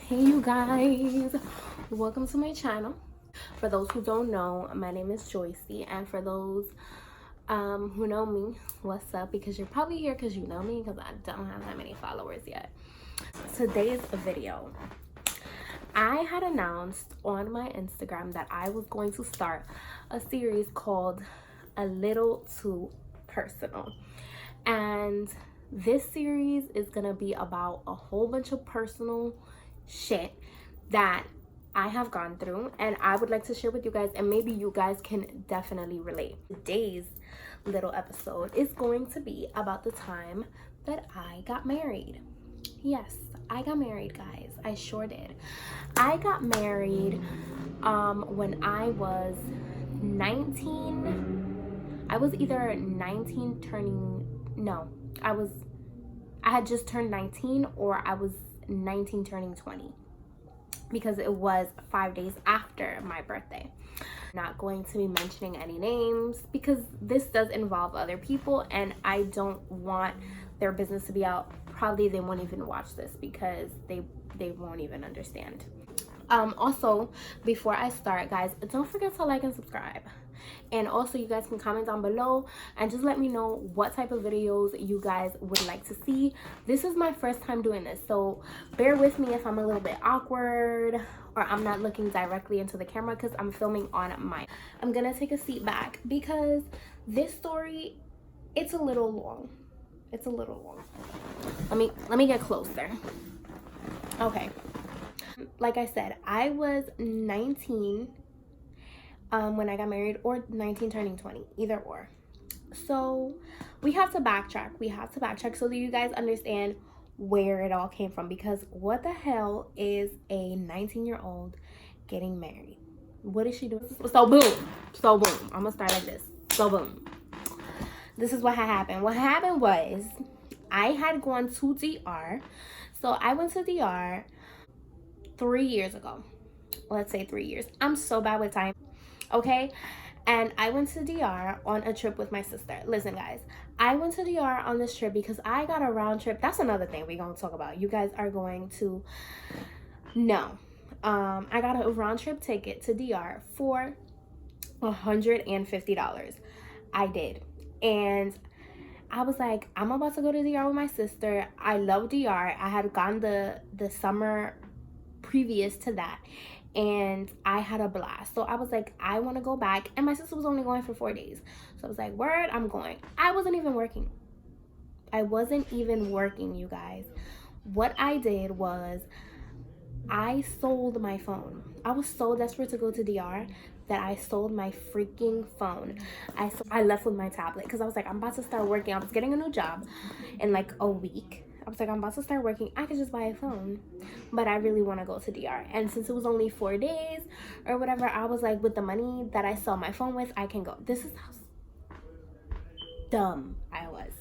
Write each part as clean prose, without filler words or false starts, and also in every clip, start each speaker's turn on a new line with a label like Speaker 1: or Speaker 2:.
Speaker 1: Hey you guys, welcome to my channel. For those who don't know, my name is Joycey, and for those who know me, what's up? Because you're probably here because you know me, because I don't have that many followers yet. Today's video, I had announced on my Instagram that I was going to start a series called A Little Too Personal, and this series is gonna be about a whole bunch of personal shit that I have gone through and I would like to share with you guys, and maybe you guys can definitely relate. Today's little episode is going to be about the time that I got married. Yes, I got married, guys. I sure did. I got married when I was 19. I was either 19 turning, no, I had just turned 19, or I was 19 turning 20, because it was 5 days after my birthday. Not going to be mentioning any names because this does involve other people and I don't want their business to be out. Probably they won't even watch this because they won't even understand. Also, before I start, guys, don't forget to like and subscribe. And also, you guys can comment down below and just let me know what type of videos you guys would like to see. This is my first time doing this, so bear with me if I'm a little bit awkward or I'm not looking directly into the camera because I'm filming on my. I'm gonna take a seat back because this story, it's a little long. It's a little long. Let me get closer. Okay. Like I said, I was 19 when I got married, or 19 turning 20, either or. So we have to backtrack so that you guys understand where it all came from, because what the hell is a 19-year-old getting married? What is she doing? So boom, I'm gonna start like this. So boom, this is what had happened. What happened was I had gone to DR. So I went to DR 3 years ago. Let's say 3 years. I'm so bad with time. Okay, and I went to DR on a trip with my sister. Listen, guys, I went to DR on this trip because I got a round trip. That's another thing we're gonna talk about. You guys are going to know. I got a round trip ticket to DR for $150. I did, and I was like, I'm about to go to DR with my sister. I love DR. I had gone the summer previous to that, and I had a blast. So I was like, I want to go back. And my sister was only going for 4 days. So I was like, word, I'm going. I wasn't even working, you guys. What I did was I sold my phone. I was so desperate to go to DR that I sold my freaking phone. I left with my tablet because I was like, I'm about to start working. I was getting a new job in like a week. I was like, I'm about to start working. I could just buy a phone. But I really want to go to DR. And since it was only 4 days or whatever, I was like, with the money that I sell my phone with, I can go. This is how dumb I was.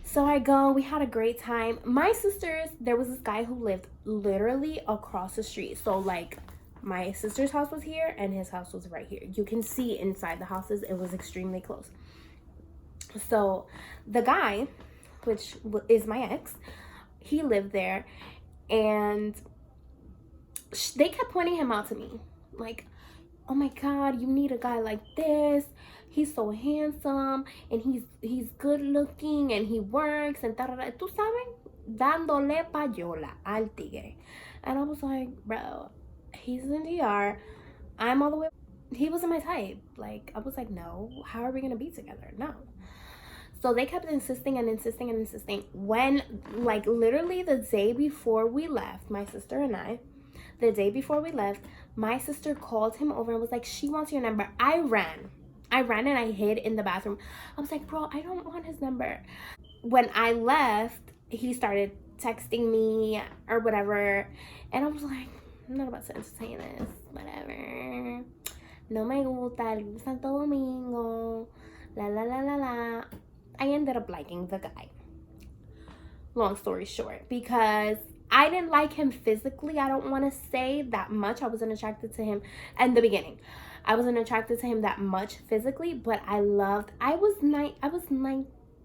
Speaker 1: So I go. We had a great time. My sisters, there was this guy who lived literally across the street. So like, my sister's house was here and his house was right here. You can see inside the houses. It was extremely close. So the guy, which is my ex, he lived there, and they kept pointing him out to me like, oh my god, you need a guy like this. He's so handsome and he's good looking and he works and tú sabes, dándole payola al tigre. And I was like, bro, he's in DR, I'm all the way. He wasn't my type. Like, I was like, no, how are we gonna be together? No. So they kept insisting and insisting and insisting. When, like, literally the day before we left, my sister and I, the day before we left, my sister called him over and was like, she wants your number. I ran and I hid in the bathroom. I was like, bro, I don't want his number. When I left, he started texting me or whatever. And I was like, I'm not about to entertain this. Whatever. No me gusta el Santo Domingo. La la la la la. I ended up liking the guy. Long story short, because I didn't like him physically. I don't want to say that much. I wasn't attracted to him in the beginning. I wasn't attracted to him that much physically, but I was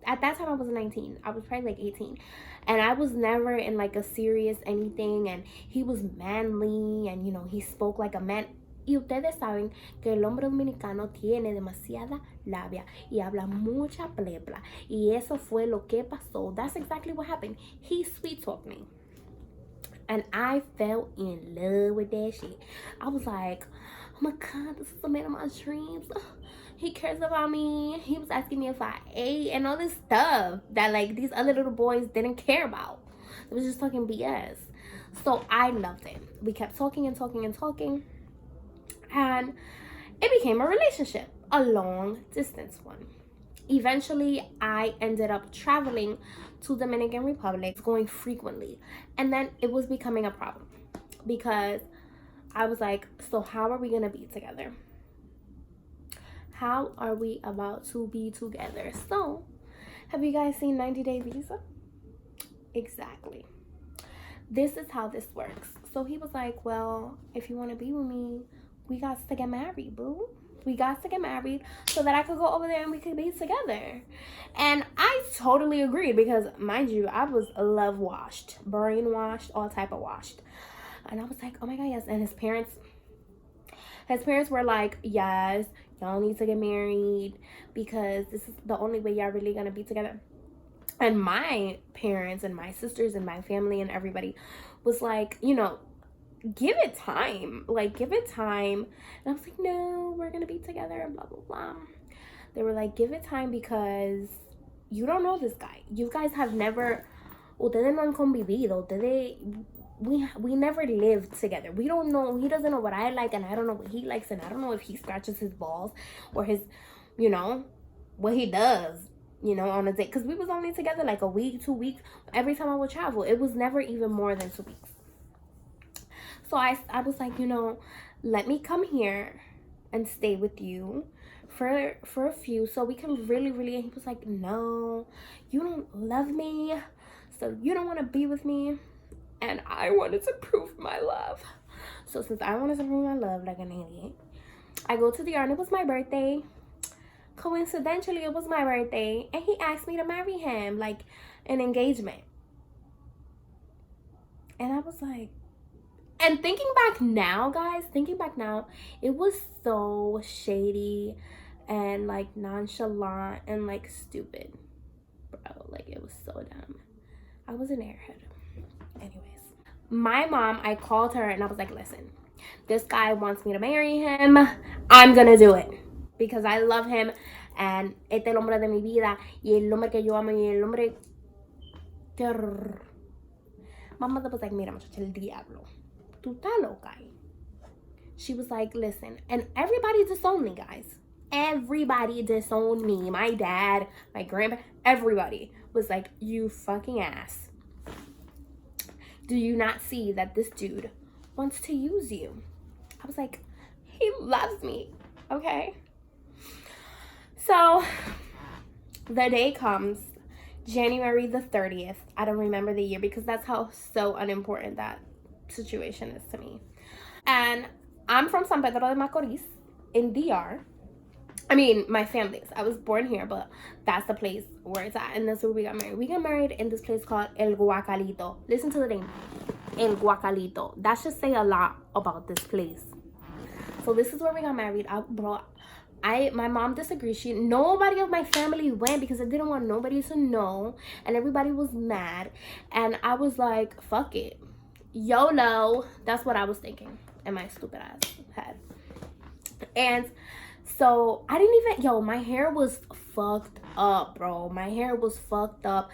Speaker 1: at that time I was 19. I was probably like 18. And I was never in like a serious anything. And he was manly and, you know, he spoke like a man. Y ustedes saben que el hombre dominicano tiene demasiada labia y habla mucha plebla. Y eso fue lo que pasó. That's exactly what happened. He sweet talked me. And I fell in love with that shit. I was like, oh my God, this is the man of my dreams. He cares about me. He was asking me if I ate and all this stuff that like these other little boys didn't care about. It was just fucking BS. So I loved it. We kept talking and talking and talking. And it became a relationship, a long distance one. Eventually, I ended up traveling to Dominican Republic, going frequently. And then it was becoming a problem because I was like, so how are we going to be together? How are we about to be together? So, have you guys seen 90 Day Visa? Exactly. This is how this works. So he was like, well, if you want to be with me, we got to get married, boo. We got to get married so that I could go over there and we could be together. And I totally agreed because, mind you, I was love washed, brainwashed, all type of washed. And I was like, oh my God, yes. And his parents were like, yes, y'all need to get married because this is the only way y'all really gonna be together. And my parents and my sisters and my family and everybody was like, you know, give it time. Like, give it time. And I was like, no, we're going to be together and blah, blah, blah. They were like, give it time because you don't know this guy. You guys have never, ustedes no han convivido. We never lived together. We don't know. He doesn't know what I like and I don't know what he likes. And I don't know if he scratches his balls or his, you know, what he does, you know, on a date. Because we was only together like a week, 2 weeks. Every time I would travel, it was never even more than 2 weeks. So I was like, you know, let me come here and stay with you for a few so we can really, really. And he was like, no, you don't love me, so you don't want to be with me. And I wanted to prove my love. So since I wanted to prove my love like an idiot, I go to the yard and it was my birthday. Coincidentally, it was my birthday. And he asked me to marry him, like an engagement. And I was like, and thinking back now, guys, it was so shady and like nonchalant and like stupid, bro. Like, it was so dumb. I was an airhead. Anyways, my mom, I called her and I was like, listen, this guy wants me to marry him. I'm gonna do it because I love him and este el hombre de mi vida y el hombre que yo amo y el hombre. My mother was like, mira, muchacha, el diablo. Tú estás loca. She was like, listen, and everybody disowned me, guys. Everybody disowned me. My dad, my grandpa, everybody was like, you fucking ass. Do you not see that this dude wants to use you? I was like, he loves me, okay? So the day comes, January the 30th. I don't remember the year because that's how so unimportant that situation is to me. And I'm from San Pedro de Macorís in DR. I mean, my family's. I was born here, but that's the place where it's at. And that's where we got married. We got married in this place called El Guacalito. Listen to the name. El Guacalito. That should say a lot about this place. So this is where we got married. My mom disagreed. Nobody of my family went because I didn't want nobody to know. And everybody was mad. And I was like, fuck it. YOLO. That's what I was thinking in my stupid ass head. And so I didn't even, my hair was fucked up, bro. My hair was fucked up.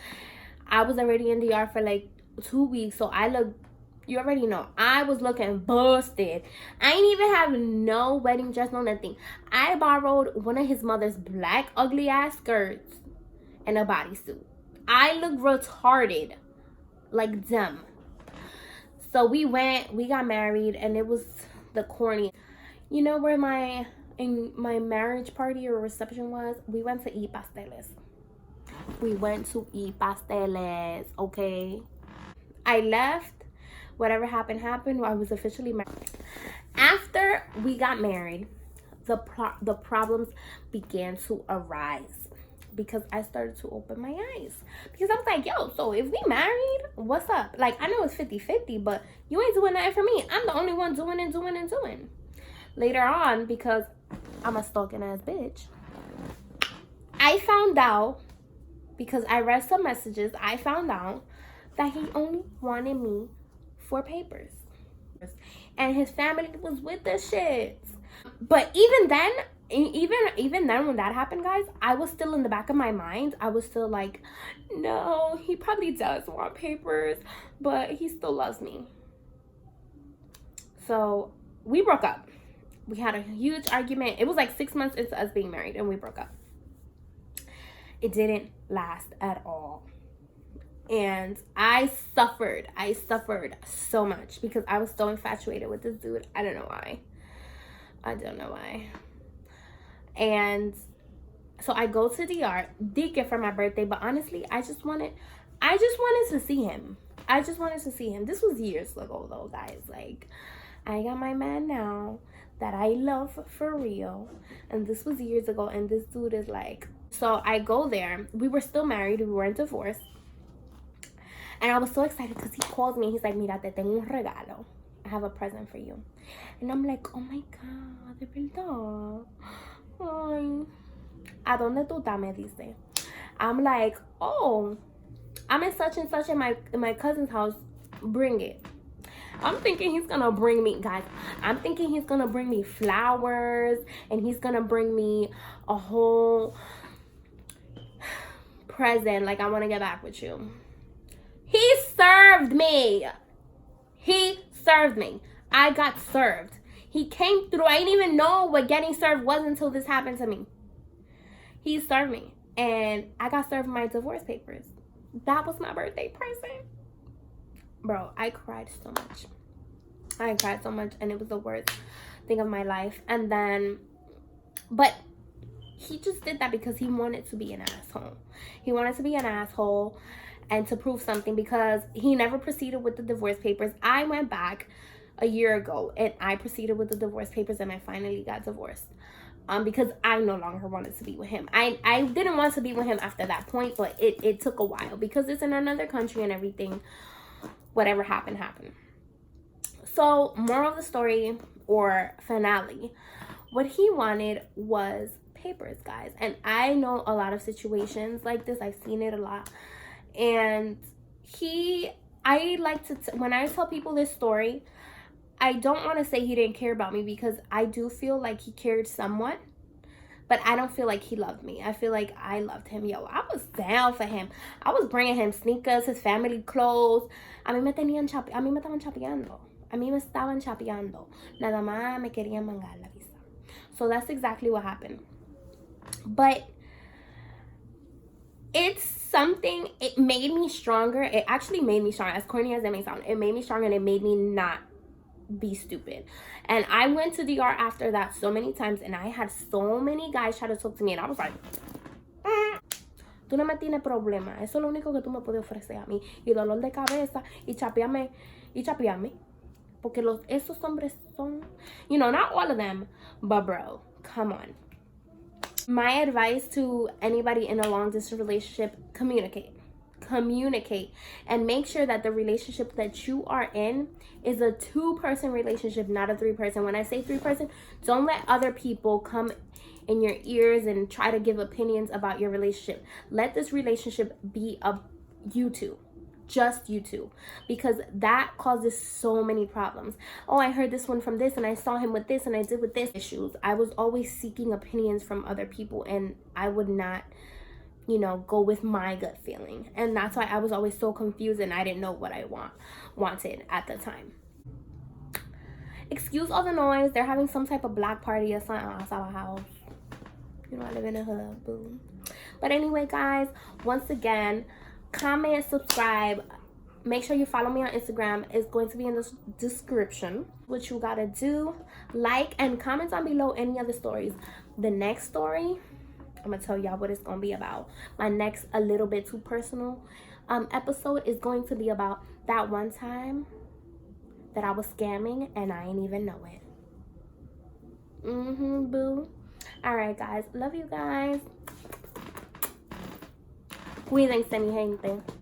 Speaker 1: I was already in DR for like 2 weeks. So I looked, you already know, I was looking busted. I ain't even have no wedding dress, no nothing. I borrowed one of his mother's black ugly ass skirts and a bodysuit. I looked retarded, like dumb. So we got married, and it was the corny. You know where my marriage party or reception was? We went to eat pasteles. Okay? I left. Whatever happened. I was officially married. After we got married, the problems began to arise. because I started to open my eyes. Because I was like, yo, so if we married, what's up? Like, I know it's 50-50, but you ain't doing nothing for me. I'm the only one doing. Later on, because I'm a stalking ass bitch, I found out, because I read some messages, I found out that he only wanted me for papers. And his family was with the shit. But even then when that happened, guys, I was still in the back of my mind. I was still like, no, he probably does want papers, but he still loves me. So we broke up. We had a huge argument. It was like 6 months into us being married, and we broke up. It didn't last at all. And I suffered so much because I was so infatuated with this dude. I don't know why. And so I go to DR, did get for my birthday, but honestly, I just wanted to see him. This was years ago though, guys. Like, I got my man now that I love for real, and this was years ago, and this dude is like, so I go there. We were still married, we weren't divorced. And I was so excited because he calls me. He's like, mira, te tengo un regalo. I have a present for you. And I'm like, oh my God, de verdad. Ay. ¿A dónde tú estás? Me dice. I'm like, oh, I'm in such and such in my cousin's house. Bring it. I'm thinking he's gonna bring me, guys, I'm thinking he's gonna bring me flowers, and he's gonna bring me a whole present. Like, I want to get back with you. He served me. I got served. He came through. I didn't even know what getting served was until this happened to me. He served me, and I got served my divorce papers. That was my birthday present. Bro, I cried so much, and it was the worst thing of my life. And then, but he just did that because he wanted to be an asshole. And to prove something, because he never proceeded with the divorce papers. I went back a year ago and I proceeded with the divorce papers, and I finally got divorced. Because I no longer wanted to be with him. I didn't want to be with him after that point, but it took a while because it's in another country and everything. Whatever happened. So, moral of the story, or finale, what he wanted was papers, guys. And I know a lot of situations like this. I've seen it a lot. And I like to, when I tell people this story, I don't want to say he didn't care about me, because I do feel like he cared somewhat, but I don't feel like he loved me. I feel like I loved him. Yo, I was down for him. I was bringing him sneakers, his family clothes. A mí me estaban chapeando. Nada más me querían mangar la visa. So that's exactly what happened. But it's something, it made me stronger. It actually made me stronger, as corny as it may sound. It made me stronger, and it made me not be stupid. And I went to DR after that so many times, and I had so many guys try to talk to me, and I was like, tú no me tienes problema. Eso es lo único que tú me puedes ofrecer a mí. Y dolor de cabeza, y chapearme. Porque esos hombres son, not all of them, but bro, come on. My advice to anybody in a long distance relationship: communicate, and make sure that the relationship that you are in is a 2-person relationship, not a 3-person. When I say 3-person, don't let other people come in your ears and try to give opinions about your relationship. Let this relationship be of you two. Just you two, because that causes so many problems. Oh, I heard this one from this, and I saw him with this, and I did with this. Issues. I was always seeking opinions from other people, and I would not, go with my gut feeling. And that's why I was always so confused, and I didn't know what I wanted at the time. Excuse all the noise. They're having some type of black party or something outside our house. I live in a hood, boo. But anyway, guys, once again, comment, subscribe, make sure you follow me on Instagram. It's going to be in the description. What you gotta do: like and comment down below any other stories. The next story, I'm gonna tell y'all what it's gonna be about. My next, a little bit too personal episode, is going to be about that one time that I was scamming and I didn't even know it. Boo. All right, guys, love you guys. Cuídense, mi gente.